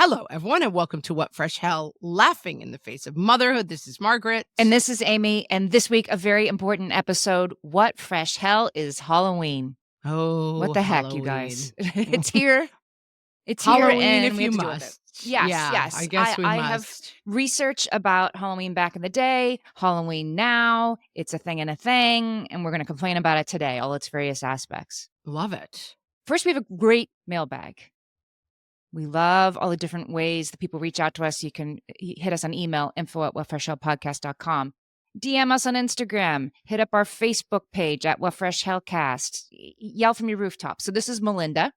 Hello, everyone, and welcome to What Fresh Hell, Laughing in the Face of Motherhood. This is Margaret. And this is Amy. And this week, a very important episode. What fresh hell is Halloween? Oh, What the heck, you guys? It's here. It's here, Halloween and if we you have to deal with must. it. Yes, Yeah, yes. I guess we I must. have research about Halloween back in the day, Halloween now. It's a thing and a thing, and we're going to complain about it today, all its various aspects. Love it. First, we have a great mailbag. We love all the different ways that people reach out to us. You can hit us on email, info@whatfreshhellpodcast.com. DM us on Instagram. Hit up our Facebook page at whatfreshhellcast. Yell from your rooftop. So this is Melinda,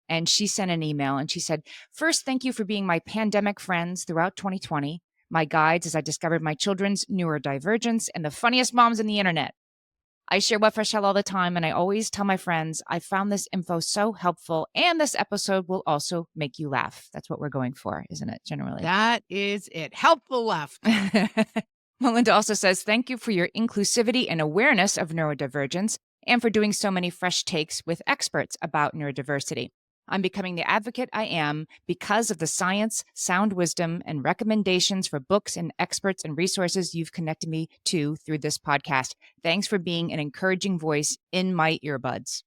and she sent an email, and she said, "First, thank you for being my pandemic friends throughout 2020, my guides as I discovered my children's neurodivergence, and the funniest moms in the internet. I share What Fresh Hell all the time, and I always tell my friends I found this info so helpful, and this episode will also make you laugh." That's what we're going for, isn't it, generally? That is it. Helpful laughter. Melinda also says, "Thank you for your inclusivity and awareness of neurodivergence, and for doing so many fresh takes with experts about neurodiversity. I'm becoming the advocate I am because of the science, sound wisdom, and recommendations for books and experts and resources you've connected me to through this podcast. Thanks for being an encouraging voice in my earbuds."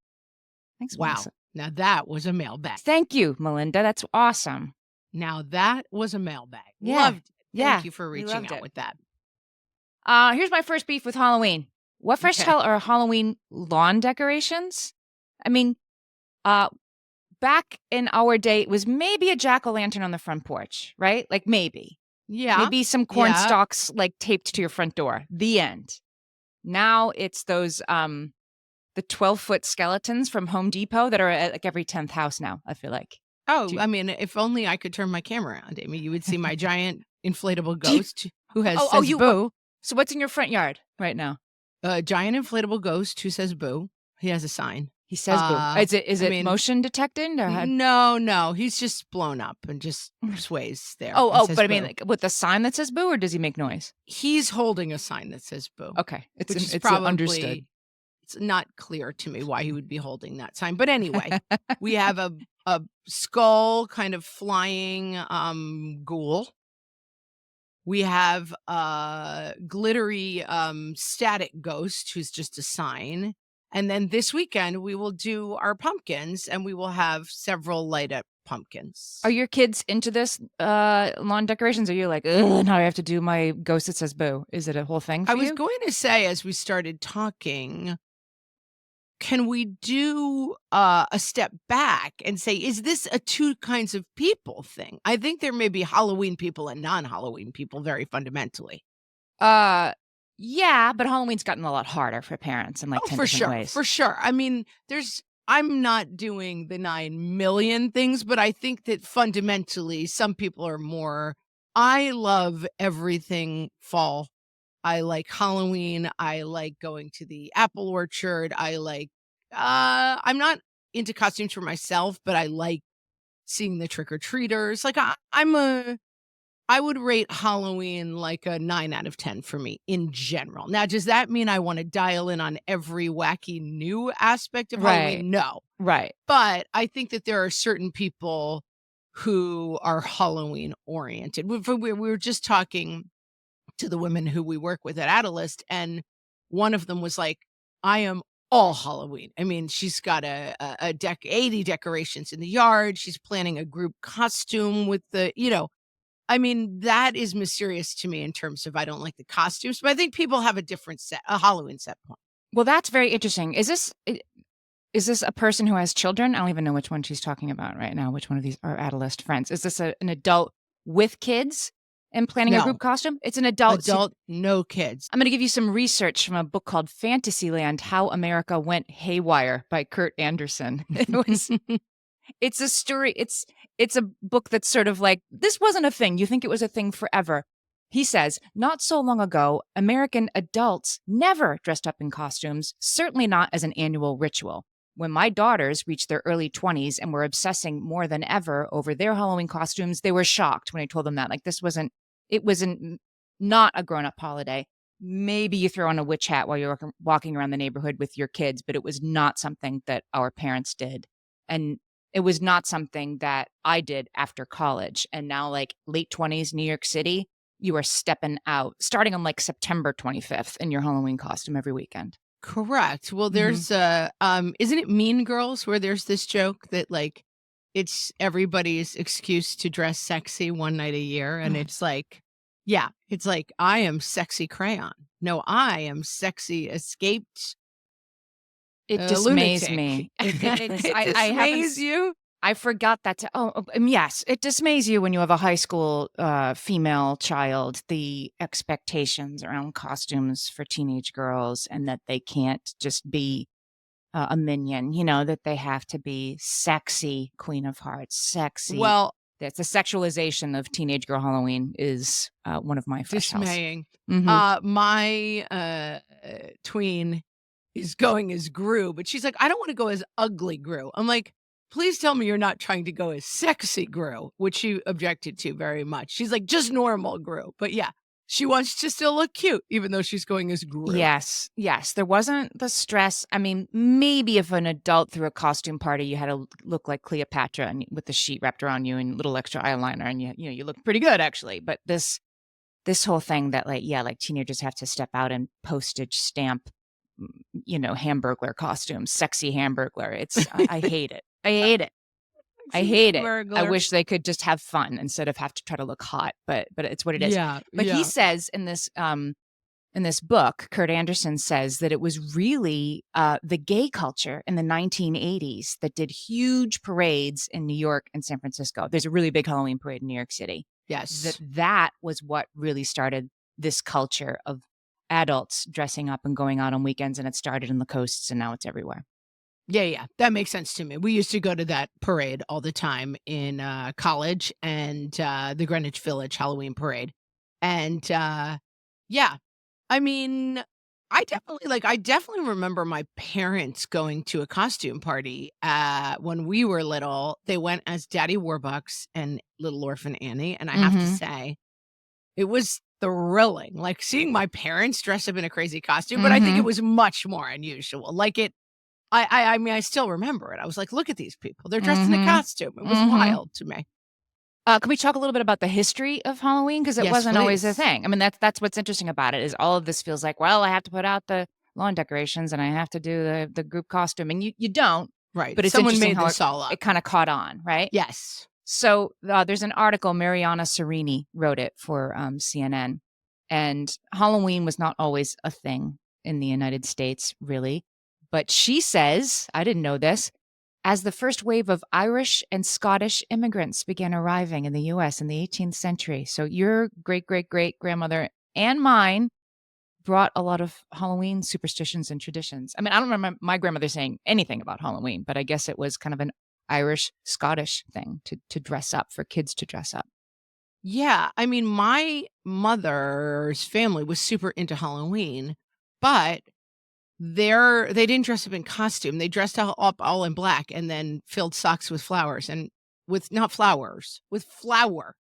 Thanks, Wow. Melissa. Now that was a mailbag. Thank you, Melinda. That's awesome. Now that was a mailbag. Yeah. Loved it. Yeah, Thank you for we reaching loved out it. with that. Here's my first beef with Halloween. What fresh Okay. hell are Halloween lawn decorations? I mean, back in our day, it was maybe a jack-o'-lantern on the front porch, right? Like maybe. Yeah. Maybe some corn Yeah. stalks like taped to your front door. The end. Now it's those the 12-foot skeletons from Home Depot that are at like every 10th house now, I feel like. Oh, Do you- I mean, if only I could turn my camera around, Amy, you would see my giant inflatable Do you- ghost who has Oh, says you- boo. So what's in your front yard right now? A giant inflatable ghost who says boo. He has a sign. He says boo. Is it motion detected? Or No. He's just blown up and just sways there. and Oh, says but I mean, boo. like, with the sign that says boo, or does he make noise? He's holding a sign that says boo. Okay, which is it's probably understood. It's not clear to me why he would be holding that sign. But anyway, we have a skull kind of flying ghoul. We have a glittery static ghost who's just a sign. And then this weekend we will do our pumpkins, and we will have several light up pumpkins. Are your kids into this lawn decorations? Are you like, ugh, now I have to do my ghost that says boo? Is it a whole thing for I was you? going to say, as we started talking, can we do a step back and say, is this a two kinds of people thing? I think there may be Halloween people and non-Halloween people very fundamentally. Yeah, but Halloween's gotten a lot harder for parents in like 10 for different sure, ways. for sure. I mean, I'm not doing the 9 million things, but I think that fundamentally some people are more, I love everything fall. I like Halloween. I like going to the apple orchard. I like, I'm not into costumes for myself, but I like seeing the trick-or-treaters. Like I would rate Halloween like a 9 out of 10 for me in general. Now, does that mean I want to dial in on every wacky new aspect of Halloween? No. Right. But I think that there are certain people who are Halloween oriented. We were just talking to the women who we work with at Adalist, and one of them was like, I am all Halloween. I mean, she's got 80 decorations in the yard. She's planning a group costume with I mean, that is mysterious to me in terms of I don't like the costumes, but I think people have a Halloween set point. Well, that's very interesting. Is this a person who has children? I don't even know which one she's talking about right now. Which one of these are Adalist friends? Is this an adult with kids and planning a No. grouut costume? It's an adult. No kids. I'm going to give you some research from a book called Fantasyland: How America Went Haywire by Kurt Anderson. It's a story. It's a book that's sort of like, this wasn't a thing. You think it was a thing forever. He says, not so long ago, American adults never dressed up in costumes, certainly not as an annual ritual. When my daughters reached their early 20s and were obsessing more than ever over their Halloween costumes, they were shocked when I told them that. Like, it wasn't not a grown-up holiday. Maybe you throw on a witch hat while you're walking around the neighborhood with your kids, but it was not something that our parents did. And It was not something that I did after college. And now, like late 20s, New York City, you are stepping out starting on like September 25th in your Halloween costume every weekend. Correct. Well, Mhm. there's isn't it Mean Girls where there's this joke that like it's everybody's excuse to dress sexy one night a year, and it's like, yeah, it's like I am sexy crayon. No, I am sexy escaped It dismays lunatic. me. It's It I haven't dismays you. I forgot that to yes, it dismays you when you have a high school, female child, the expectations around costumes for teenage girls and that they can't just be a minion, that they have to be sexy Queen of Hearts, sexy. Well, That's the sexualization of teenage girl Halloween is, one of my fresh house. dismaying. Mhm. My tween is going as Gru, but she's like, I don't want to go as ugly Gru. I'm like, please tell me you're not trying to go as sexy Gru, which she objected to very much. She's like, just normal Gru. But yeah, she wants to still look cute, even though she's going as Gru. Yes, yes. There wasn't the stress. I mean, maybe if an adult threw a costume party, you had to look like Cleopatra and with the sheet wrapped around you and little extra eyeliner, and you look pretty good actually. But this whole thing that like teenagers have to step out and postage stamp, Hamburglar costumes, sexy Hamburglar. I hate it. I hate it. I hate it. I Burglar. wish they could just have fun instead of have to try to look hot, but it's what it is. Yeah. But he Yeah. says in this book, Kurt Anderson says that it was really the gay culture in the 1980s that did huge parades in New York and San Francisco. There's a really big Halloween parade in New York City. Yes. That was what really started this culture of adults dressing up and going out on weekends, and it started in the coasts, and now it's everywhere. Yeah, yeah. That makes sense to me. We used to go to that parade all the time in college and the Greenwich Village Halloween parade. And yeah, I mean, I definitely remember my parents going to a costume party when we were little. They went as Daddy Warbucks and Little Orphan Annie, and I have to Mhm. say, it was thrilling. Like seeing my parents dress up in a crazy costume, but I think it was much more unusual. Like it I mean, I still remember it. I was like, "Look at these people. They're dressed in a Mhm. costume." It was Mhm. wild to me. Can we talk a little bit about the history of Halloween? Because it Yes, wasn't always a please. thing. I mean, that's what's interesting about it is all of this feels like, well, I have to put out the lawn decorations and I have to do the group costume, and you don't. Right. But it's Someone interesting made how this all up. it kind of caught on, right? Yes. So there's an article, Mariana Serini wrote it for CNN, and Halloween was not always a thing in the United States, really. But she says, I didn't know this, as the first wave of Irish and Scottish immigrants began arriving in the US in the 18th century. So your great great great grandmother and mine brought a lot of Halloween superstitions and traditions. I mean, I don't remember my grandmother saying anything about Halloween, but I guess it was kind of an Irish Scottish thing to dress up for kids to dress up. Yeah. I mean, my mother's family was super into Halloween, but they didn't dress up in costume. They dressed up all in black and then filled socks with flowers and with not flowers, with flour.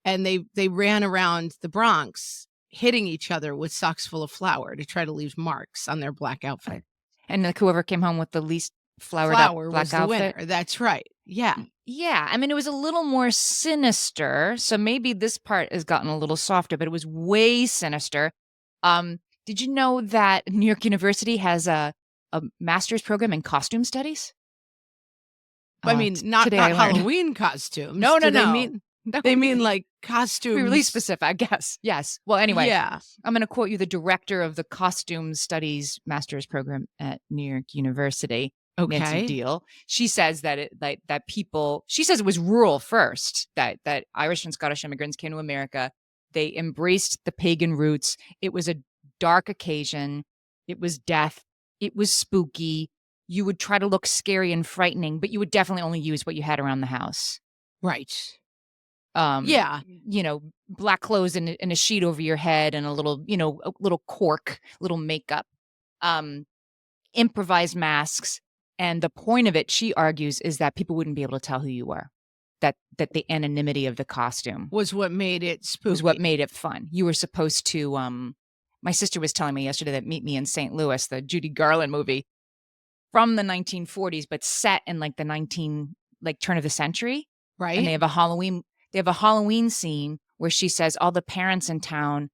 And they ran around the Bronx hitting each other with socks full of flour to try to leave marks on their black outfit. And like whoever came home with the least flowered up Flour black was the outfit. winner. That's right. Yeah. Yeah, I mean, it was a little more sinister, so maybe this part has gotten a little softer, but it was way sinister. Did you know that New York University has a master's program in costume studies? I mean, not Today I learned. Halloween costumes. No, no, Do they no. mean No, they mean like be costumes? really specific, I guess. Yes. Well, anyway, Yeah. I'm going to quote you the director of the Costume Studies Master's Program at New York University, Nancy Okay. Deal. She says that people. She says it was rural first. That Irish and Scottish immigrants came to America. They embraced the pagan roots. It was a dark occasion. It was death. It was spooky. You would try to look scary and frightening, but you would definitely only use what you had around the house. Right. Um, Yeah. Black clothes and a sheet over your head and a little cork, little makeup, improvised masks. And the point of it, she argues, is that people wouldn't be able to tell who you were. That the anonymity of the costume Was what made it spooky. was what made it fun. You were supposed to, my sister was telling me yesterday that Meet Me in St. Louis, the Judy Garland movie, from the 1940s, but set in like like turn of the century. And Right? they have a Halloween scene where she says all the parents in town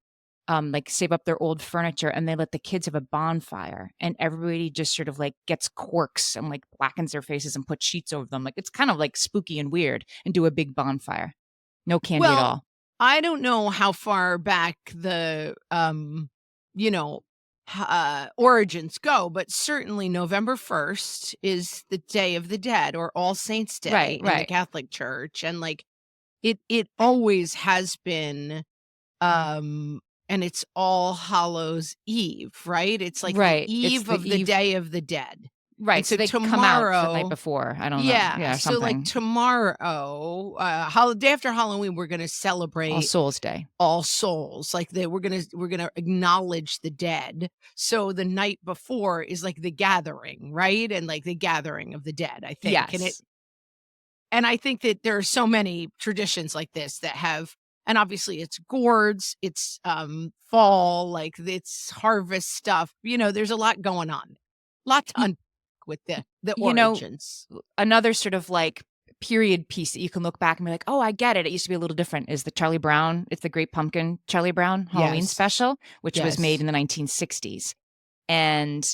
like save up their old furniture and they let the kids have a bonfire, and everybody just sort of like gets corks and like blackens their faces and put sheets over them. Like it's kind of like spooky and weird, and do a big bonfire. No candy at Well, all. I don't know how far back the, you know, origins go, but certainly November 1st is the Day of the Dead or All Saints Right, Day in the right, Catholic Church, and, like, it always has been, um and it's All Hallows Eve, right? It's like the right. It's eve the of the eve. Day of the Dead, and Right. So so they come out the night tomorrow before. I don't know. yeah, Yeah, so, like, something. tomorrow, day after Halloween, we're gonna All celebrate Souls Day. All Souls, like, we're gonna acknowledge the dead. So the night before is, like, the gathering, right? And, like, the gathering of the dead, I think, Yes. and I think that there are so many traditions like this that have and obviously it's gourds, it's, fall, like, it's harvest stuff, there's a lot going on. Lot to Y- unpack with the You know, origins. another sort of like period piece that you can look back and be like, oh, I get it. It used to be a little different is the Charlie Brown. It's the Great Pumpkin Charlie Brown Halloween Yes. special, which was made Yes. in the 1960s. And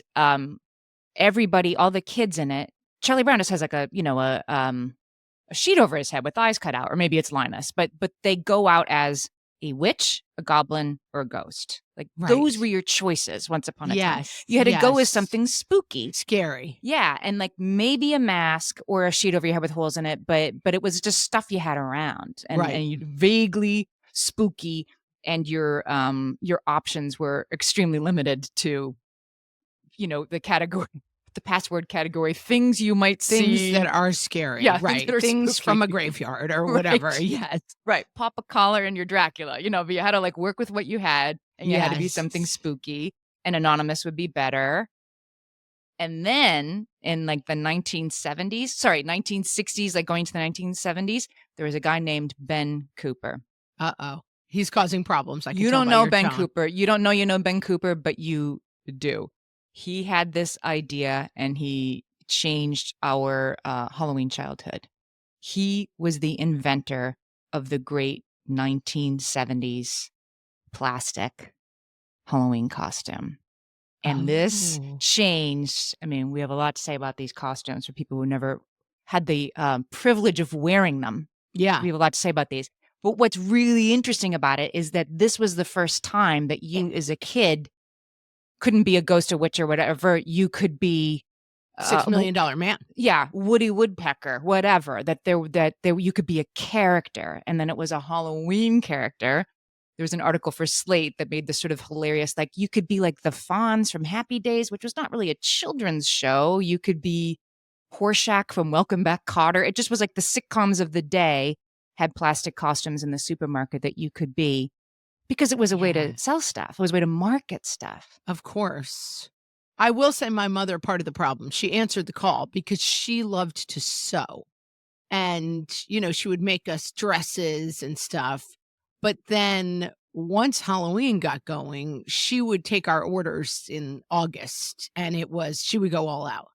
everybody, all the kids in it, Charlie Brown just has like a sheet over his head with eyes cut out, or maybe it's Linus, but they go out as a witch, a goblin, or a ghost. Like those were Right. your choices once upon a time. Yes, You had to go as yes. something spooky. Scary. Yeah, and like maybe a mask or a sheet over your head with holes in it, but it was just stuff you had around, Right. and you vaguely spooky, and your options were extremely limited to the category, the password category, things you might Things that see. are scary, Yeah, things that right. are Things from spooky. a graveyard or whatever, Right. yes. Right. Pop a collar in your Dracula, but you had to like work with what you had, and you had to be something Yes. spooky, and anonymous would be better. And then in like the 1960s, like going to the 1970s, there was a guy named Ben Cooper. Uh-oh. He's causing problems, I can You tell don't by know your Ben tone. Cooper. You don't know you know Ben Cooper, but you do. He had this idea and he changed our Halloween childhood. He was the inventor of the great 1970s plastic Halloween costume. And this Oh. changed. I mean, we have a lot to say about these costumes for people who never had the privilege of wearing them. Yeah. We have a lot to say about these. But what's really interesting about it is that this was the first time that you, as a kid, couldn't be a ghost or witch or whatever. You could be, $6 million man. yeah, Woody Woodpecker, whatever. That there you could be a character, and then it was a Halloween character. There was an article for Slate that made this sort of hilarious, like you could be like the Fonz from Happy Days, which was not really a children's show. You could be Horshack from Welcome Back, Kotter. It just was like the sitcoms of the day had plastic costumes in the supermarket that you could be, because it was a way to Yeah. sell stuff. It was a way to market stuff. Of course. I will say my mother part of the problem. She answered the call because she loved to sew. And, she would make us dresses and stuff. But then once Halloween got going, she would take our orders in August and she would go all out.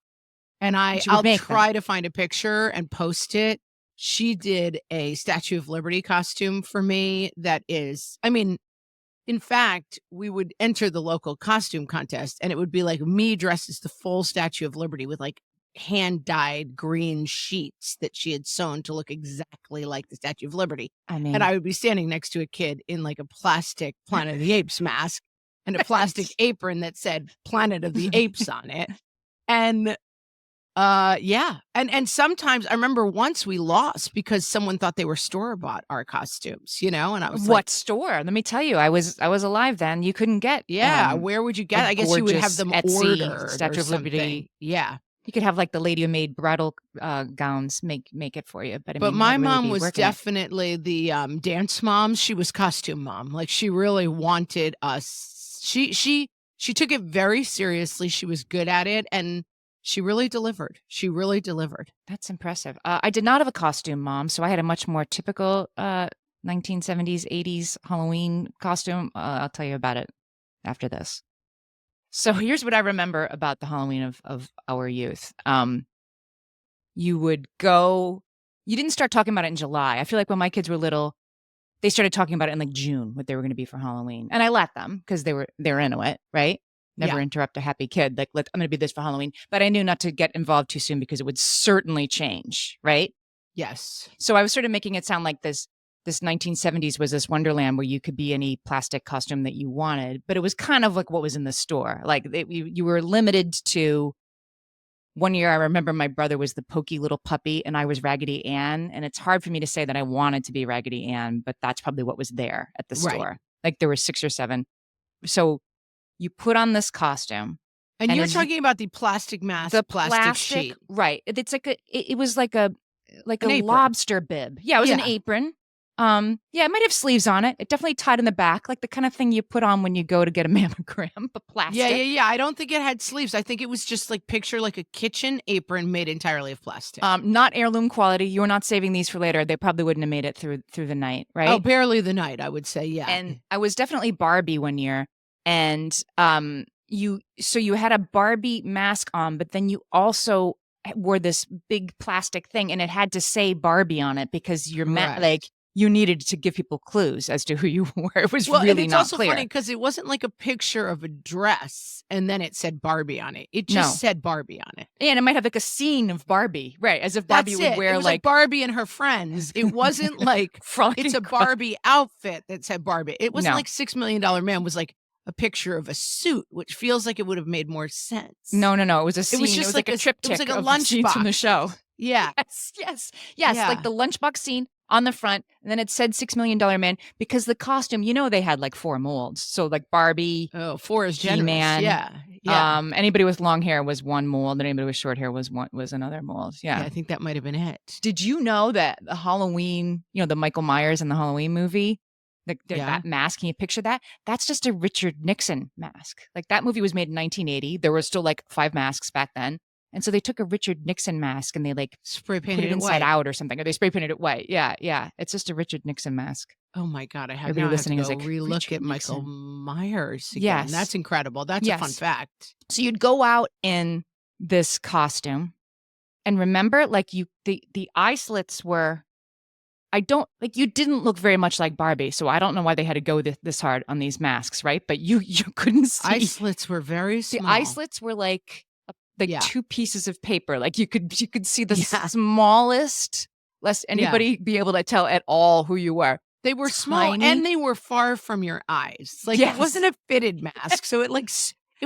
And And she would I'll make them. try to find a picture and post it. She did a Statue of Liberty costume for me that is, I mean, in fact, we would enter the local costume contest and it would be like me dressed as the full Statue of Liberty with like hand dyed green sheets that she had sewn to look exactly like the Statue of Liberty. I And mean, I would be standing next to a kid in like a plastic Planet of the Apes mask and a plastic right. apron that said Planet of the Apes on it. And yeah. And sometimes I remember once we lost because someone thought they were store-bought our costumes, and I was like, What store? Let me tell you, I was alive then. You couldn't get "Yeah, where would you a get?" I guess you would have gorgeous them Etsy ordered or Statue of something. Liberty. Yeah. You could have like the lady who made bridal gowns make it for you, but I But mean, you had my to really mom be was working it. definitely the, dance mom. She was costume mom. Like, she really wanted us she took it very seriously. She was good at it, and she really delivered. She really delivered. That's impressive. I did not have a costume mom, so I had a much more typical 1970s, 80s Halloween costume. I'll tell you about it after this. So here's what I remember about the Halloween of our youth. You would go. You didn't start talking about it in July. I feel like when my kids were little, they started talking about it in like June, what they were going to be for Halloween, and I let them because they're into it, right? Never Yeah. interrupt a happy kid. Like, I'm going to be this for Halloween, but I knew not to get involved too soon because it would certainly change, right? Yes. So I was sort of making it sound like this 1970s was this wonderland where you could be any plastic costume that you wanted, but it was kind of like what was in the store. Like you were limited to. One year, I remember my brother was the pokey little puppy and I was Raggedy Ann. And it's hard for me to say that I wanted to be Raggedy Ann, but that's probably what was there at the Right. store. Like there were 6 or 7. So you put on this costume. And you're as talking about the plastic mask, the plastic sheet. right. It's like it was like a An apron. lobster bib. Yeah, it was an Yeah. apron. Yeah, it might have sleeves on it. It definitely tied in the back, like the kind of thing you put on when you go to get a mammogram, but plastic. Yeah. I don't think it had sleeves. I think it was just like picture like a kitchen apron made entirely of plastic. Not heirloom quality. You were not saving these for later. They probably wouldn't have made it through the night, right? Oh, barely the night, I would say. Yeah. And I was definitely Barbie one year, and you had a Barbie mask on, but then you also wore this big plastic thing, and it had to say Barbie on it because you're Correct. like you needed to give people clues as to who you were. It was Well, and really it's not also clear. funny because it wasn't like a picture of a dress and then it said Barbie on it. It just No. said Barbie on it. And it might have like a scene of Barbie, right? As if Barbie That's would it. wear It was like like Barbie and her friends. It wasn't like frolicking it's a Barbie outfit that said Barbie. It wasn't No. like $6 Million Man was like a picture of a suit, which feels like it would have made more sense. No. It was a scene. It was just like a triptych it was like a of scenes from the lunchbox. show. Yeah. Yes. Yeah. Like the lunchbox scene on the front, and then it said $6 Million Man because the costume, they had like 4 molds. So like Barbie. Oh, 4 is generous. He-Man. Yeah. Anybody with long hair was one mold, and anybody with short hair was another mold. Yeah. I think that might have been it. Did you know that the Halloween, the Michael Myers in the Halloween movie, that mask, can you picture that? That's just a Richard Nixon mask. Like that movie was made in 1980. There were still like 5 masks back then. And so they took a Richard Nixon mask and they like spray put painted it inside out or something, or they spray painted it white. Yeah. It's just a Richard Nixon mask. Oh my God, I have Everybody listening to go is like, relook Richard at Michael Nixon. Myers again. Yes. That's incredible. That's a fun fact. So you'd go out in this costume, and remember, like the eye slits were. You didn't look very much like Barbie, so I don't know why they had to go this hard on these masks, right? But you couldn't see. Eye slits were very small. The eye slits were like 2 pieces of paper. Like you could see the Yeah. smallest, lest anybody be able to tell at all who you were. They were small Tiny. and they were far from your eyes. Like Yes. it wasn't a fitted mask, so it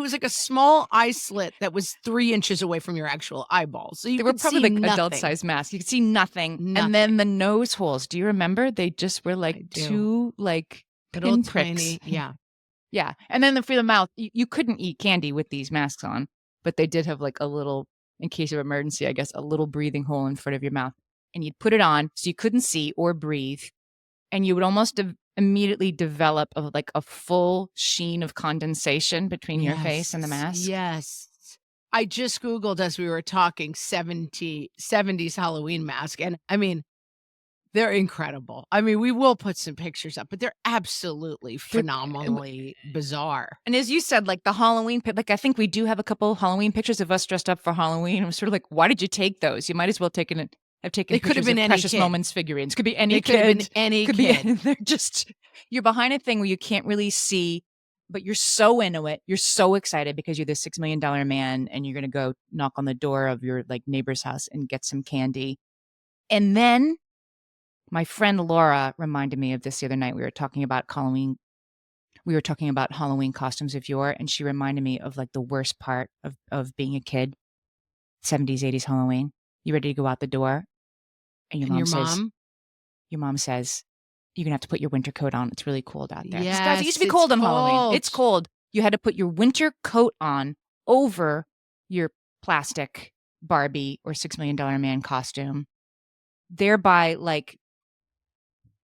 was like a small eye slit that was 3 inches away from your actual eyeballs. So you They were could probably see like nothing. adult-sized masks. You could see nothing. Nothing. And then the nose holes. Do you remember? They just were I like do. 2 like Little pinpricks. tiny, yeah. Yeah. And then for the mouth, you couldn't eat candy with these masks on, but they did have like a little, in case of emergency, I guess, a little breathing hole in front of your mouth. And you'd put it on so you couldn't see or breathe. And you would almost immediately develop a full sheen of condensation between your face and the mask. Yes. I just Googled as we were talking 70s Halloween mask. And I mean, they're incredible. I mean, we will put some pictures up, but they're absolutely phenomenally bizarre. And as you said, like the Halloween, I think we do have a couple Halloween pictures of us dressed up for Halloween. It was sort of like, why did you take those? You might as well have taken They could have pictures been of any Precious kid. Moments figurines. Could be any They kid. could have been any kid. They're just, you're behind a thing where you can't really see, but you're so into it. You're so excited because you're the $6 Million Man and you're going to go knock on the door of your like neighbor's house and get some candy. And then my friend Laura reminded me of this the other night. We were talking about Halloween. We were talking about Halloween costumes of yore, and she reminded me of like the worst part of being a kid. 70s, 80s Halloween. You ready to go out the door? And your mom says, you're going to have to put your winter coat on. It's really cold out there. Yes, Guys, it used to be it's cold on cold. Halloween. It's cold. You had to put your winter coat on over your plastic Barbie or $6 Million Man costume. Thereby, like,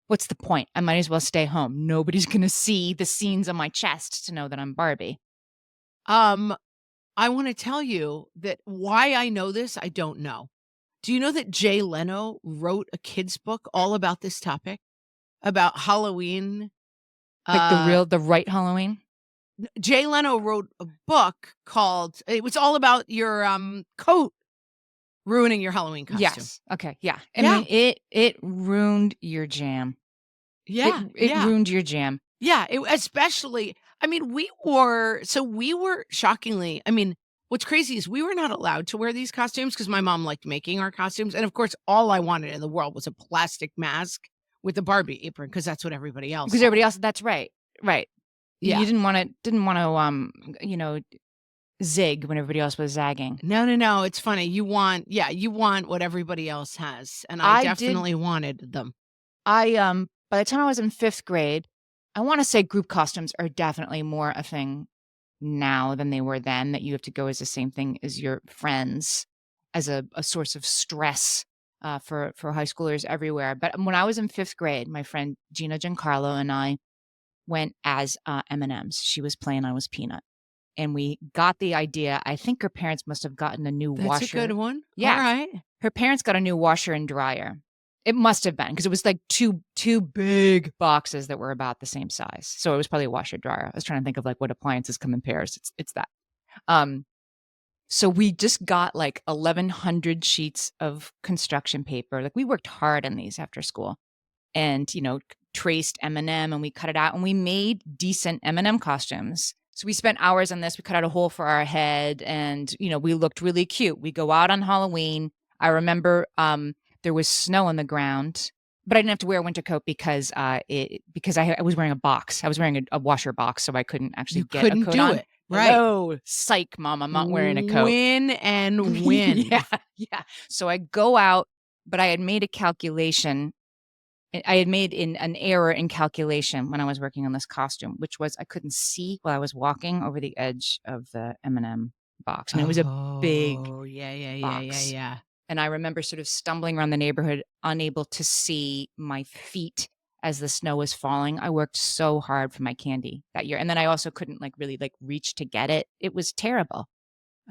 what's the point? I might as well stay home. Nobody's going to see the seams on my chest to know that I'm Barbie. I want to tell you that why I know this, I don't know. Do you know that Jay Leno wrote a kid's book all about this topic? About Halloween? Like the right Halloween? Jay Leno wrote a book called it was all about your, coat ruining your Halloween costume. Yes. Okay. Yeah. I Yeah. mean, it ruined your jam. Yeah, It yeah. ruined your jam. Yeah, especially I mean, we were shockingly I mean, what's crazy is we were not allowed to wear these costumes because my mom liked making our costumes, and of course, all I wanted in the world was a plastic mask with a Barbie apron because that's what everybody else Because had. everybody else, that's right. Right. Yeah. You didn't want to zig when everybody else was zagging. No, no, no, it's funny. You want what everybody else has, and I I did definitely wanted them. by the time I was in 5th grade, I want to say group costumes are definitely more a thing now than they were then, that you have to go as the same thing as your friends as a source of stress for high schoolers everywhere. But when I was in 5th grade, my friend Gina Giancarlo and I went as M&Ms. She was plain, I was peanut. And we got the idea. I think her parents must have gotten a new That's a good washer. one. Yeah, Alright. her parents got a new washer and dryer. It must have been because it was like two big boxes that were about the same size. So it was probably a washer dryer. I was trying to think of like what appliances come in pairs. It's that. Um, so we just got like 1,100 sheets of construction paper. Like we worked hard on these after school, and traced M&M, and we cut it out, and we made decent M&M costumes. So we spent hours on this. We cut out a hole for our head, and we looked really cute. We go out on Halloween. I remember there was snow on the ground, but I didn't have to wear a winter coat because I was wearing a box. I was wearing a washer box, so I couldn't actually You get a couldn't coat do on. it. Right. Hello, psych, mom. I'm not wearing a coat. Win and win. Yeah, yeah. So I go out, but I had made a calculation. I had made an error in calculation when I was working on this costume, which was I couldn't see while I was walking over the edge of the M&M box. I mean, it was a big Oh, yeah, yeah, yeah, yeah, box. yeah. And I remember sort of stumbling around the neighborhood, unable to see my feet as the snow was falling. I worked so hard for my candy that year. And then I also couldn't really reach to get it. It was terrible.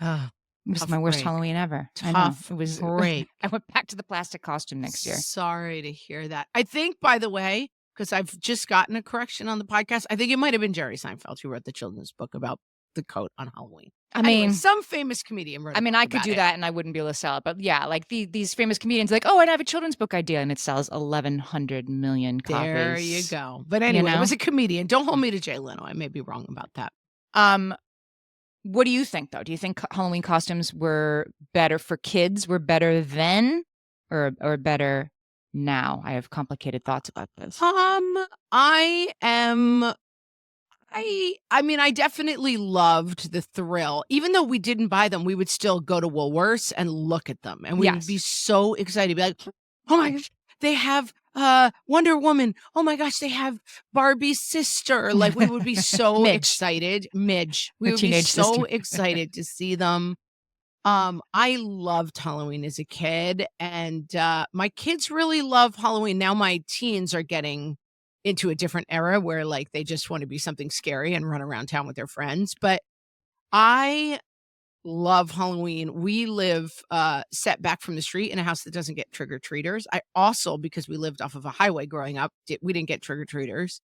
Oh, It was tough my worst break. Halloween ever. I know. Tough It was break. I went back to the plastic costume next year. Sorry to hear that. I think, by the way, because I've just gotten a correction on the podcast, I think it might have been Jerry Seinfeld who wrote the children's book about the coat on Halloween. I Anyway, mean, some famous comedian wrote a book I could about do it. that and I wouldn't be able to sell it. But yeah, like these famous comedians, like, oh, and I have a children's book idea, and it sells 1,100 million copies. There you go. But anyway, it was a comedian. Don't hold me to Jay Leno. I may be wrong about that. What do you think, though? Do you think Halloween costumes were better for kids? Were better then, or better now? I have complicated thoughts about this. I mean, I definitely loved the thrill. Even though we didn't buy them, we would still go to Woolworths and look at them. And we would be so excited. Be like, oh my gosh, they have Wonder Woman. Oh my gosh, they have Barbie's sister. Like we would be so excited. Midge. We would be so excited to see them. I loved Halloween as a kid, and my kids really love Halloween. Now my teens are getting into a different era where like they just want to be something scary and run around town with their friends. But I love Halloween. We live set back from the street in a house that doesn't get trick-or-treaters. I also, because we lived off of a highway growing up, we didn't get trick-or-treaters.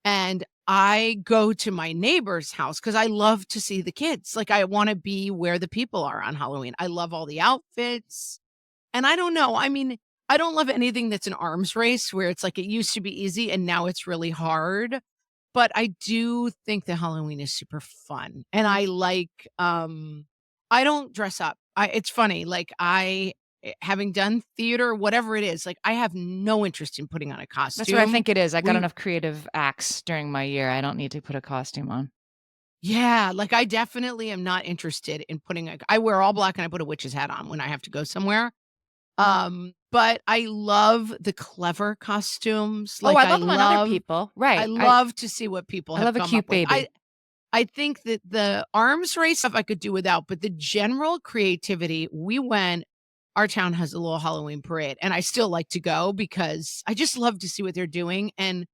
And I go to my neighbor's house because I love to see the kids. Like I want to be where the people are on Halloween. I love all the outfits. And I don't know. I mean, I don't love anything that's an arms race where it's like it used to be easy and now it's really hard. But I do think that Halloween is super fun. And I like I don't dress up. It's funny. Like having done theater, whatever it is, like I have no interest in putting on a costume. That's what I think it is. I got enough creative acts during my year. I don't need to put a costume on. Yeah, like I definitely am not interested in I wear all black and I put a witch's hat on when I have to go somewhere. But I love the clever costumes. Like I love them on other people. Right. I love to see what people have I love a come cute up with. baby. I think that the arms race stuff I could do without, but the general creativity, our town has a little Halloween parade, and I still like to go because I just love to see what they're doing. And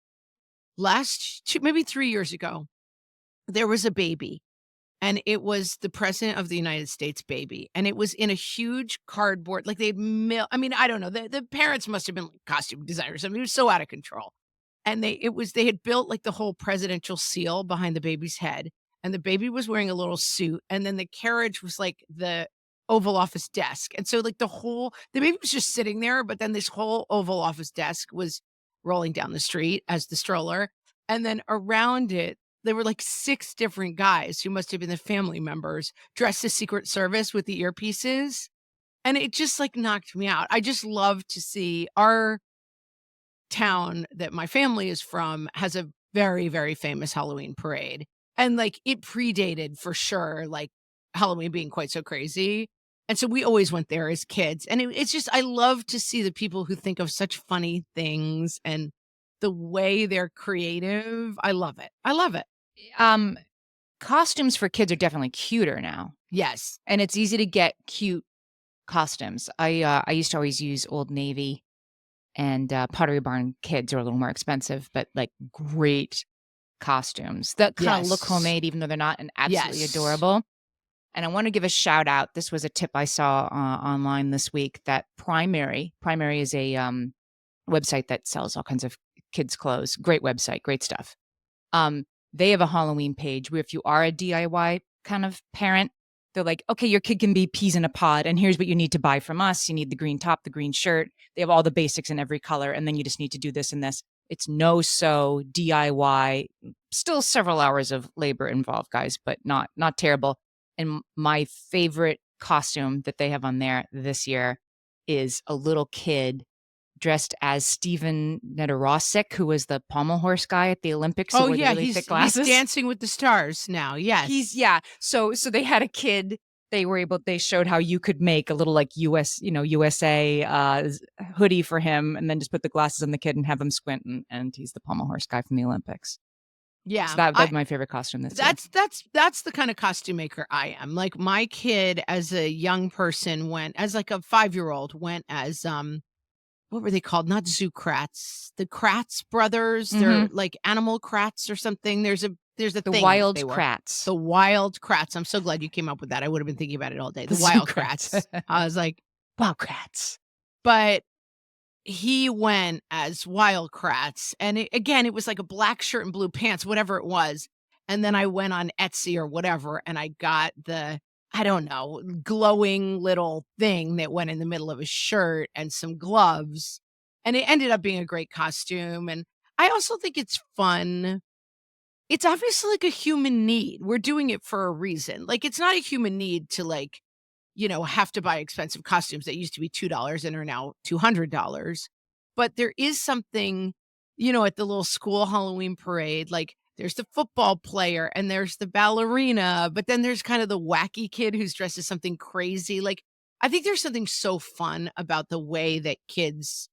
maybe 3 years ago, there was a baby. And it was the president of the United States baby. And it was in a huge cardboard, like I mean, I don't know. The parents must have been like costume designers. I mean, it was so out of control. And they had built like the whole presidential seal behind the baby's head. and the baby was wearing a little suit, and then the carriage was like the Oval Office desk. And so like the baby was just sitting there, but then this whole Oval Office desk was rolling down the street as the stroller. And then around it, there were like 6 different guys who must have been the family members dressed as Secret Service with the earpieces. And it just like knocked me out. I just love to see our town that my family is from has a very, very famous Halloween parade. And like it predated for sure, like Halloween being quite so crazy. And so we always went there as kids. And it's just, I love to see the people who think of such funny things and the way they're creative. I love it. I love it. Um, Costumes for kids are definitely cuter now, Yes. and it's easy to get cute costumes. I used to always use Old Navy and Pottery Barn kids are a little more expensive, but like great costumes that kind of look Yes. homemade, even though they're not, and absolutely Yes. adorable. And I want to give a shout out. This was a tip I saw online this week that Primary is a website that sells all kinds of kids' clothes. Great website, great stuff. They have a Halloween page where if you are a DIY kind of parent, they're like, okay, your kid can be peas in a pod, and here's what you need to buy from us. You need the green top, the green shirt. They have all the basics in every color, and then you just need to do this and this. It's no-sew DIY. Still several hours of labor involved, guys, but not terrible. And my favorite costume that they have on there this year is a little kid dressed as Steven Nedorosik, who was the pommel horse guy at the Olympics who Oh wore the yeah, really thick glasses. he's Dancing with the Stars now. Yes. So they had a kid. They showed how you could make a little like USA hoodie for him, and then just put the glasses on the kid and have him squint, and he's the pommel horse guy from the Olympics. Yeah. So that's my favorite costume this year. That's the kind of costume maker I am. Like my kid as a young person went as like a 5-year-old went as what were they called? Not Zoocrats. The Kratz brothers. They're like animal Kratz or something. There's a the thing Wild they were. Kratz. The Wild Kratz. I'm so glad you came up with that. I would have been thinking about it all day. The Wild Kratz. I was like, Wild Kratz. but he went as Wild Kratz. And again, it was like a black shirt and blue pants, whatever it was. And then I went on Etsy or whatever, and I got the, I don't know, glowing little thing that went in the middle of his shirt and some gloves. And it ended up being a great costume. And I also think it's fun. It's obviously like a human need. We're doing it for a reason. Like it's not a human need to like, have to buy expensive costumes that used to be $2 and are now $200. But there is something, at the little school Halloween parade, like there's the football player and there's the ballerina, but then there's kind of the wacky kid who's dressed as something crazy. Like I think there's something so fun about the way that kids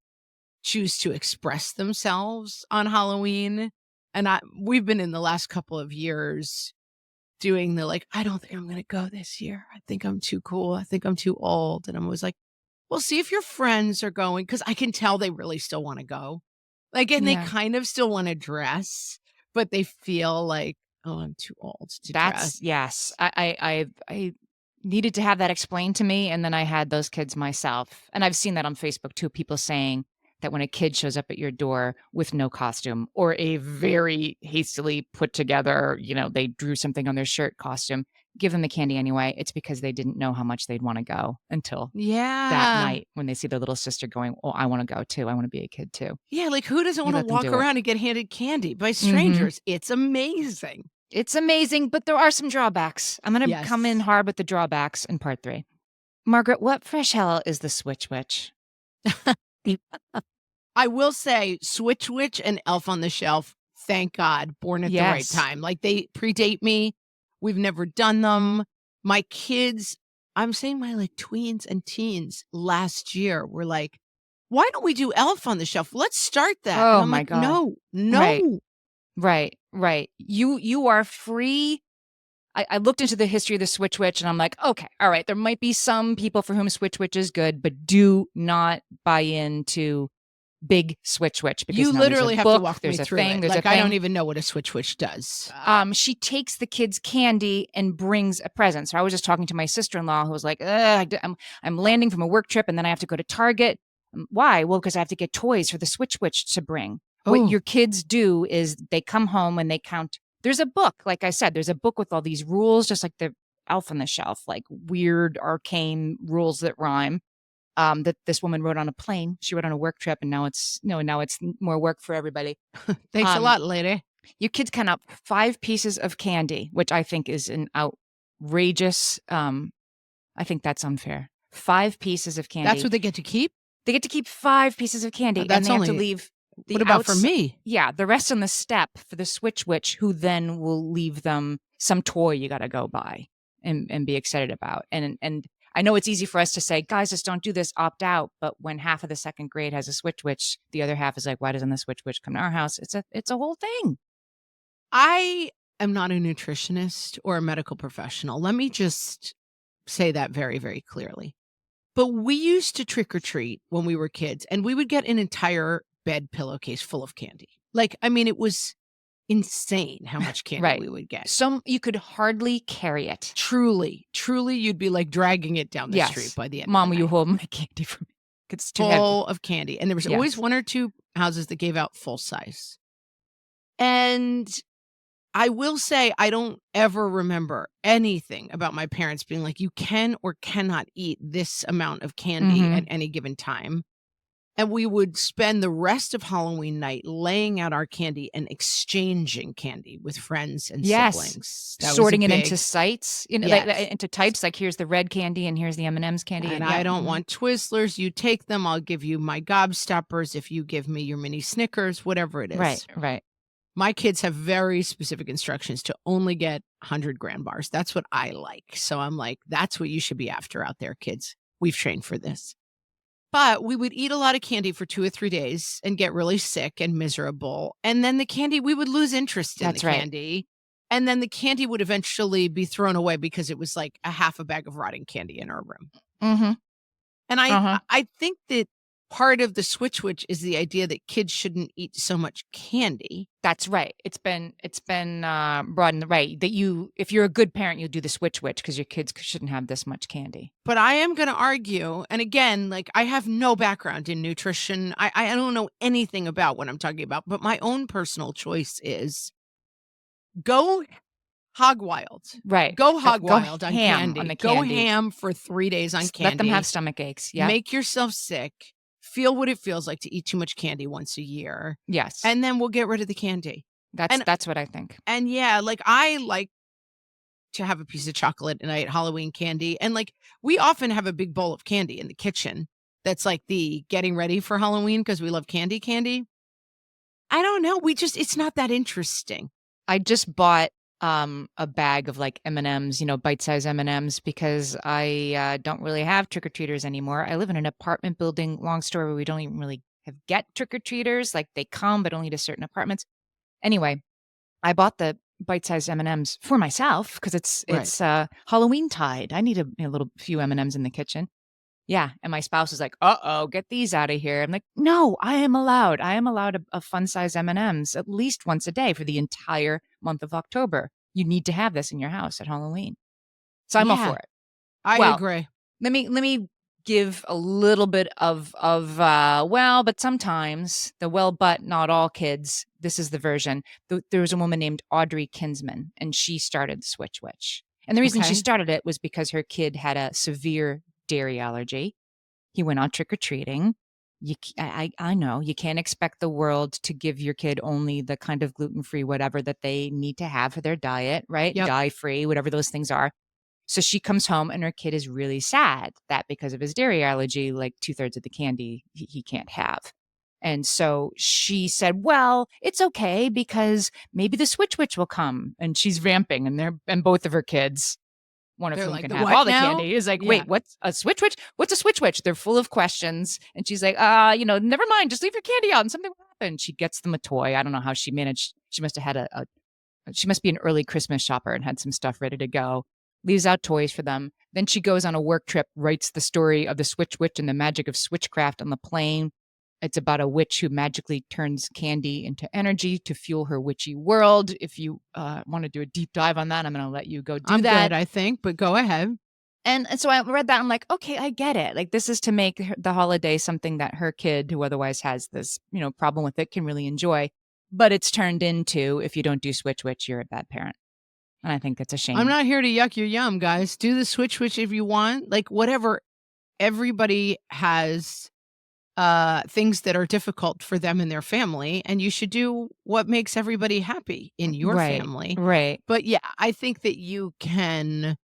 choose to express themselves on Halloween. And we've been in the last couple of years doing the like, I don't think I'm going to go this year. I think I'm too cool. I think I'm too old. And I was like, well, see if your friends are going, because I can tell they really still want to go. Like, and they kind of still want to dress, but they feel like, oh, I'm too old to dress. Yes. I needed to have that explained to me, and then I had those kids myself. And I've seen that on Facebook too, people saying that when a kid shows up at your door with no costume or a very hastily put together, they drew something on their shirt costume, give them the candy anyway. It's because they didn't know how much they'd want to go until that night when they see their little sister going, oh, I want to go too. I want to be a kid too. Yeah, like who doesn't want to walk around and get handed candy by strangers? It's amazing. It's amazing, but there are some drawbacks. I'm going to come in hard with the drawbacks in part 3. Margaret, what fresh hell is the Switch Witch? I will say Switch Witch and Elf on the Shelf, thank God, born at the right time. Like they predate me. We've never done them. My kids, I'm saying my like tweens and teens last year were like, why don't we do Elf on the Shelf? Let's start that. Oh and I'm my like, God. No. Right. You are free. I looked into the history of the Switch Witch and I'm like, okay, all right. There might be some people for whom Switch Witch is good, but do not buy into big Switch Witch, because you literally have to walk me through thing, it. Like I don't even know what a Switch Witch does. She takes the kids' candy and brings a present. So I was just talking to my sister-in-law who was like, I'm landing from a work trip and then I have to go to Target. Why? Well, because I have to get toys for the Switch Witch to bring. What your kids do is they come home and they count There's a book, like I said, there's a book with all these rules, just like the Elf on the Shelf, like weird, arcane rules that rhyme. That this woman wrote on a plane. She wrote on a work trip, and now it's more work for everybody. Thanks a Um, lot, lady. your kids can have 5 pieces of candy, which I think is an outrageous. I think that's unfair. 5 pieces of That's candy. what they get to keep? They get to keep 5 pieces of candy, and That's they have to only leave the What about for me? Yeah, the rest on the step for the Switch Witch, who then will leave them some toy you got to go buy and be excited about. And I know it's easy for us to say, guys, just don't do this, opt out. But when half of the second grade has a Switch Witch, the other half is like, why doesn't the Switch Witch come to our house? It's a whole thing. I am not a nutritionist or a medical professional. Let me just say that very, very clearly. But we used to trick or treat when we were kids, and we would get an entire bed pillowcase full of candy. Like, I mean, it was insane how much candy Right. we would get. You could hardly carry it. Truly, you'd be like dragging it down the Yes. street by the end Mom, of will the you night. hold my candy for me? It's too heavy. Full of candy. And there was always Yes. 1 or 2 houses that gave out full size. And I will say I don't ever remember anything about my parents being like, you can or cannot eat this amount of candy Mhm. at any given time. And we would spend the rest of Halloween night laying out our candy and exchanging candy with friends and Yes. siblings. That was a Sorting it big- into sites, Yes. like, into types. Like here's the red candy and here's the M&M's candy. And yeah, I don't mhm. want Twizzlers. You take them. I'll give you my Gobstoppers if you give me your mini Snickers, whatever it is. Right. My kids have very specific instructions to only get 100 grand bars. That's what I like. So I'm like, that's what you should be after out there, kids. We've trained for this. But we would eat a lot of candy for 2 or 3 days and get really sick and miserable. And then the candy, we would lose interest in That's the right. candy. And then the candy would eventually be thrown away because it was like a half a bag of rotting candy in our room. Mm-hmm. And Uh-huh. I think that part of the Switch Witch is the idea that kids shouldn't eat so much candy. That's right. It's been broadened, right, that if you're a good parent, you'll do the Switch Witch because your kids shouldn't have this much candy. But I am going to argue, and again, like I have no background in nutrition. I don't know anything about what I'm talking about, but my own personal choice is go hog wild. Right. Go hog Go wild on ham candy. on the Go candy. ham for 3 days on candy. Let them have stomach aches. Yeah. Make yourself sick. Feel what it feels like to eat too much candy once a year. Yes. And then we'll get rid of the candy. That's what I think. And yeah, like I like to have a piece of chocolate and I eat Halloween candy. And like we often have a big bowl of candy in the kitchen that's like the getting ready for Halloween because we love candy. I don't know. It's not that interesting. I just bought a bag of like M&Ms, bite-sized M&Ms because I don't really have trick-or-treaters anymore. I live in an apartment building, long story, where we don't even really get trick-or-treaters. Like they come, but only to certain apartments. Anyway, I bought the bite-sized M&Ms for myself because it's Halloween tide. I need a little few M&Ms in the kitchen. Yeah, and my spouse is like, "Uh-oh, get these out of here." I'm like, "No, I am allowed. I am allowed a fun-size M&Ms at least once a day for the entire month of October. You need to have this in your house at Halloween." So I'm all for it. I agree. Let me give a little bit of but sometimes but not all kids. This is the version. There was a woman named Audrey Kinsman, and she started the Switch Witch. And the reason she started it was because her kid had a severe dairy allergy. He went out trick-or-treating. I know you can't expect the world to give your kid only the kind of gluten-free whatever that they need to have for their diet, right? Yep. Dye-free, whatever those things are. So she comes home and her kid is really sad that because of his dairy allergy, like 2/3 of the candy he can't have. And so she said, well, it's okay because maybe the Switch Witch will come. And she's vamping and both of her kids, one of They're whom like, can "The have what all the now?" candy, is like, Yeah. wait, what's a Switch Witch? What's a Switch Witch? They're full of questions. And she's like, never mind, just leave your candy out and something will happen. She gets them a toy. I don't know how she managed. She must have had she must be an early Christmas shopper and had some stuff ready to go. Leaves out toys for them. Then she goes on a work trip, writes the story of the Switch Witch and the magic of switchcraft on the plane. It's about a witch who magically turns candy into energy to fuel her witchy world. If you want to do a deep dive on that, I'm going to let you go do I'm that. good, I think, but go ahead. And so I read that. I'm like, okay, I get it. Like this is to make the holiday something that her kid, who otherwise has this, problem with it, can really enjoy. but it's turned into, if you don't do switch witch, you're a bad parent. And I think it's a shame. I'm not here to yuck your yum, guys. Do the switch if you want. Like, whatever. Everybody has things that are difficult for them and their family, and you should do what makes everybody happy in your family. Right. But yeah, I think that you can,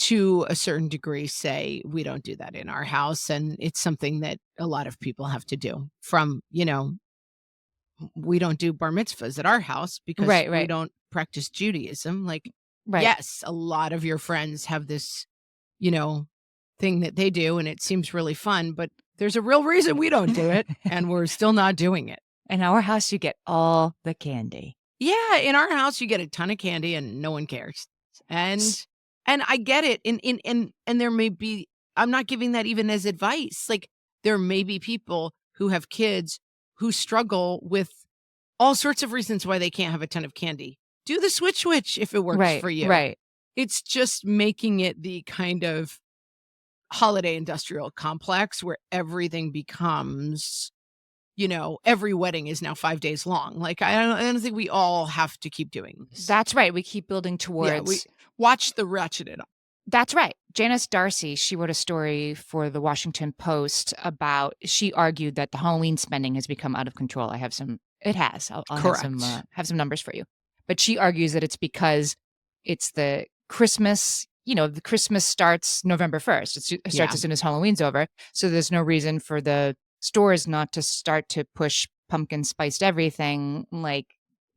to a certain degree, say we don't do that in our house, and it's something that a lot of people have to do. From, we don't do bar mitzvahs at our house because Right. we don't practice Judaism. Like, Right. yes, a lot of your friends have this, thing that they do, and it seems really fun, but there's a real reason we don't do it, and we're still not doing it. In our house, you get all the candy. Yeah, in our house, you get a ton of candy, and no one cares. And I get it. And there may be, I'm not giving that even as advice. Like, there may be people who have kids who struggle with all sorts of reasons why they can't have a ton of candy. Do the switch if it works for you. Right. It's just making it the kind of holiday industrial complex where everything becomes, every wedding is now 5 days long. Like, I don't think we all have to keep doing this. That's right. We keep building towards. Yeah, we watch the ratchet it up. That's right. Janice Darcy, she wrote a story for the Washington Post about, she argued that the Halloween spending has become out of control. It has. I'll have some numbers for you. But she argues that it's because it's the Christmas, the Christmas starts November 1st. It starts as soon as Halloween's over. So there's no reason for the stores not to start to push pumpkin spiced everything like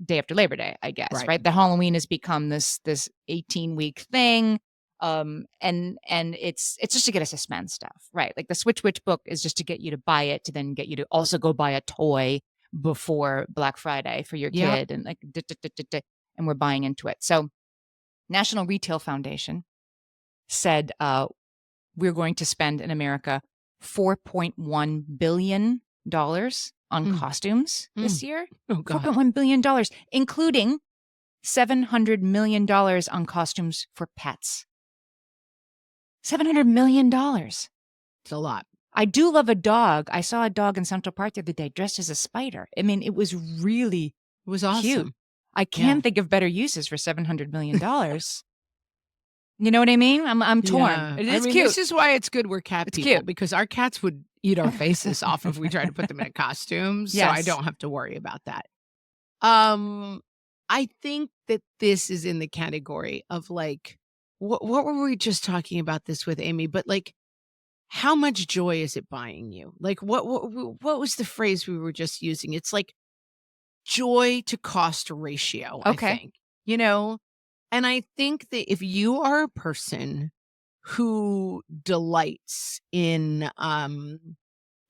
day after Labor Day, I guess, right? The Halloween has become this 18-week thing. And it's just to get us to spend stuff, right? Like the Switch Witch book is just to get you to buy it, to then get you to also go buy a toy before Black Friday for your kid, and like, and we're buying into it. So National Retail Foundation said we're going to spend in America $4.1 billion on costumes this year. Oh, God. $4.1 billion, including $700 million on costumes for pets. $700 million. It's a lot. I do love a dog. I saw a dog in Central Park the other day dressed as a spider. I mean, it was awesome. Cute. I can't think of better uses for $700 million. You know what I mean? I'm torn. Yeah. It is cute. This is why it's good we're cat people, cute. because our cats would eat our faces off if we tried to put them in a costume. So I don't have to worry about that. I think that this is in the category of like, what were we just talking about this with, Amy? But like, how much joy is it buying you? Like, what was the phrase we were just using? It's like joy to cost ratio, I think, And I think that if you are a person who delights in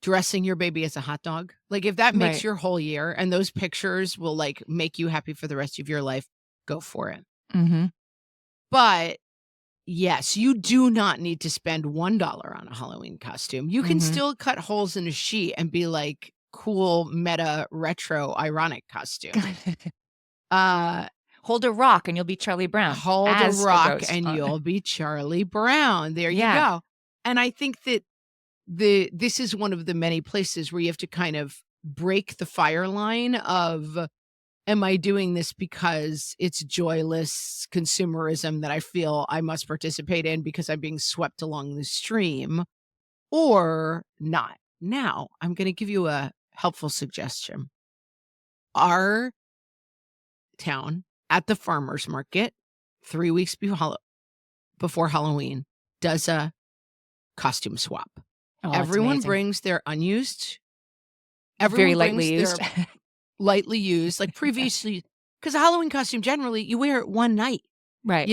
dressing your baby as a hot dog, like if that makes your whole year and those pictures will like make you happy for the rest of your life, go for it. Mm-hmm. But yes, you do not need to spend $1 on a Halloween costume. You can still cut holes in a sheet and be like cool, meta, retro, ironic costume. Hold a rock and you'll be Charlie Brown. Hold a rock and you'll be Charlie Brown. There you go. And I think that this is one of the many places where you have to kind of break the fire line of, am I doing this because it's joyless consumerism that I feel I must participate in because I'm being swept along the stream, or not? Now, I'm going to give you a helpful suggestion. Our town at the farmer's market 3 weeks before Halloween does a costume swap. Oh, everyone brings their unused, very lightly used, lightly used, like previously, because a Halloween costume, generally you wear it one night, right?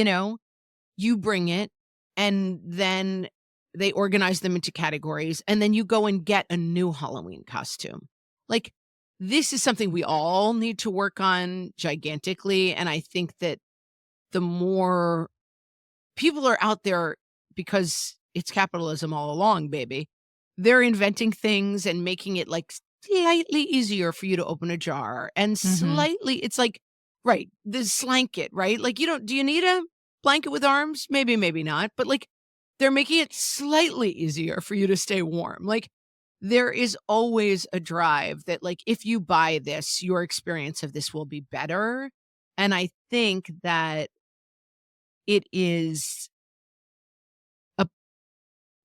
You bring it and then they organize them into categories and then you go and get a new Halloween costume. Like, this is something we all need to work on gigantically. And I think that the more people are out there, because it's capitalism all along, baby, they're inventing things and making it like slightly easier for you to open a jar and slightly, it's like, right, the slanket, right? Like, do you need a blanket with arms? Maybe not. But like, they're making it slightly easier for you to stay warm. Like, there is always a drive that, like, if you buy this, your experience of this will be better. And I think that it is a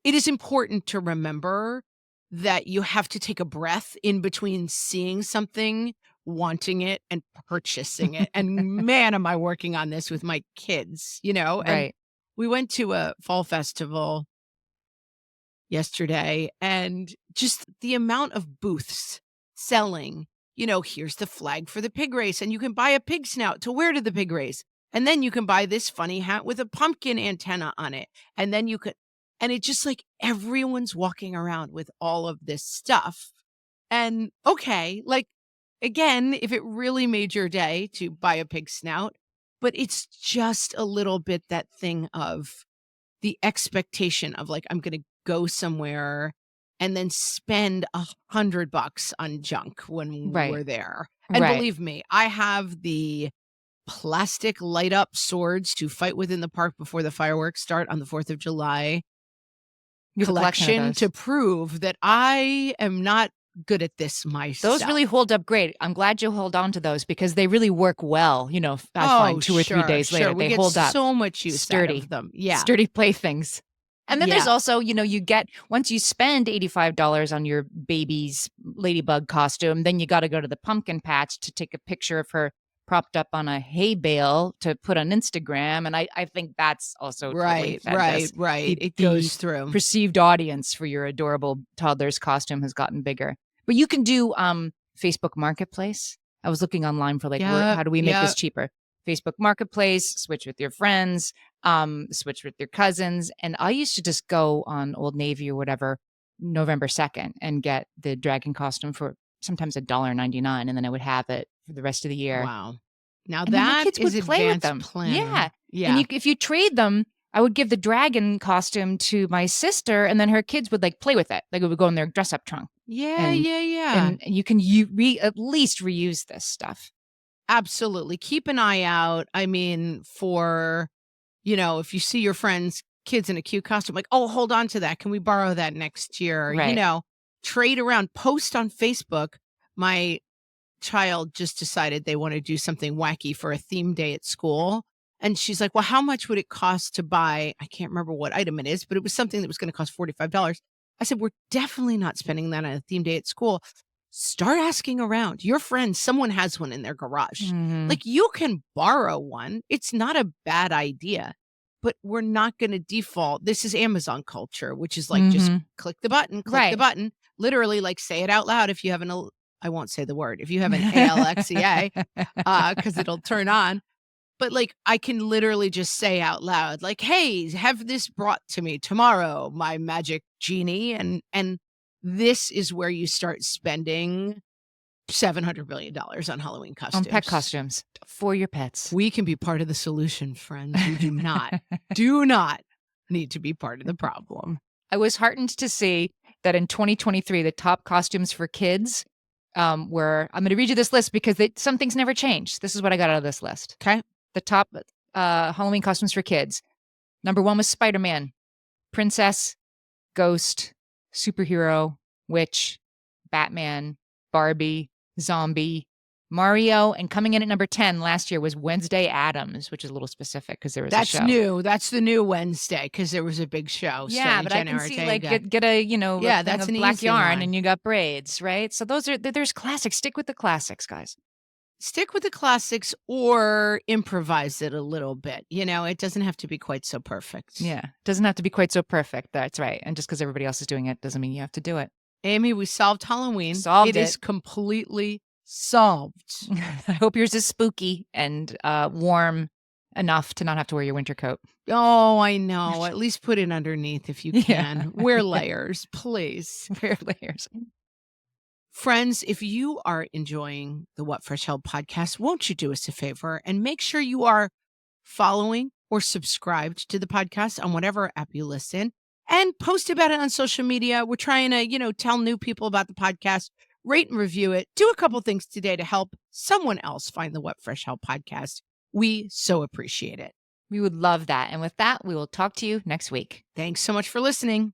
it is important to remember that you have to take a breath in between seeing something, wanting it, and purchasing it. And man, am I working on this with my kids, And Right. we went to a fall festival yesterday, and just the amount of booths selling, here's the flag for the pig race, and you can buy a pig snout to wear to the pig race. And then you can buy this funny hat with a pumpkin antenna on it. And then you could, and it's just like everyone's walking around with all of this stuff. And okay, like, again, if it really made your day to buy a pig snout, but it's just a little bit that thing of the expectation of, like, I'm gonna go somewhere and then spend $100 on junk when Right. we're there. And Right. believe me, I have the plastic light up swords to fight with in the park before the fireworks start on the 4th of July You have a collection of collection those. to prove that I am not good at this Those myself. really hold up great. I'm glad you hold on to those because they really work well. I Oh, find 2 or 3 sure, days sure. later, We they get hold up. so much use out of Sturdy. them. Yeah. Sturdy playthings. And then there's Yeah. also, you get once you spend $85 on your baby's ladybug costume, then you gotta go to the pumpkin patch to take a picture of her propped up on a hay bale to put on Instagram, and I think that's also totally fantastic. Right. It The goes through. perceived audience for your adorable toddler's costume has gotten bigger. But you can do, Facebook Marketplace. I was looking online for, like, where how Yep, do we make this yep. cheaper? Facebook Marketplace, switch with your friends, switch with your cousins. And I used to just go on Old Navy or whatever November 2nd and get the dragon costume for sometimes $1.99, and then I would have it for the rest of the year. Wow. Now And then my that kids is would play with advanced them. Yeah. planning. And Yeah. if you trade them, I would give the dragon costume to my sister, and then her kids would, like, play with it. Like, it would go in their dress up trunk. Yeah, And yeah, yeah. and you can at least reuse this stuff. Absolutely. Keep an eye out. I mean, for, if you see your friends' kids in a cute costume, like, oh, hold on to that. Can we borrow that next year? Right. Trade around, post on Facebook. My child just decided they want to do something wacky for a theme day at school. And she's like, well, how much would it cost to buy? I can't remember what item it is, but it was something that was going to cost $45. I said, we're definitely not spending that on a theme day at school. Start asking around. Your friends, someone has one in their garage. Mhm. Like, you can borrow one. It's not a bad idea, but we're not going to default. This is Amazon culture, which is like, just Mhm. click the button, Right. literally, like, say it out loud. If you have I won't say the word. If you have an Alexia, because it'll turn on. But, like, I can literally just say out loud, like, "Hey, have this brought to me tomorrow, my magic genie," and this is where you start spending $700 billion on Halloween On pet costumes. costumes for your pets. We can be part of the solution, friends. We do not, do not need to be part of the problem. I was heartened to see that in 2023, the top costumes for kids were. I'm going to read you this list because some things never change. This is what I got out of this list. Okay? The top Halloween costumes for kids. Number 1 was Spider-Man, princess, ghost, superhero, witch, Batman, Barbie, zombie, Mario, and coming in at number 10 last year was Wednesday Addams, which is a little specific because there was a That's show. new. That's the new Wednesday because there was a big show Yeah, starring but I Jenna can see, like, Ortega. get a, Yeah, a thing that's of an black easy yarn one. and you got braids, right? So there's classics. Stick with the classics, guys. Stick with the classics or improvise it a little bit. It doesn't have to be quite so perfect. Yeah. Doesn't have to be quite so perfect. That's right. And just because everybody else is doing it doesn't mean you have to do it. Amy, we solved Halloween. Solved It is completely solved. I hope yours is spooky and warm enough to not have to wear your winter coat. Oh, I know. At least put it underneath if you Yeah. can. Wear layers, please. Wear layers. Friends, if you are enjoying the What Fresh Hell podcast, won't you do us a favor and make sure you are following or subscribed to the podcast on whatever app you listen, and post about it on social media. We're trying to, tell new people about the podcast, rate and review it. Do a couple things today to help someone else find the What Fresh Hell podcast. We so appreciate it. We would love that. And with that, we will talk to you next week. Thanks so much for listening.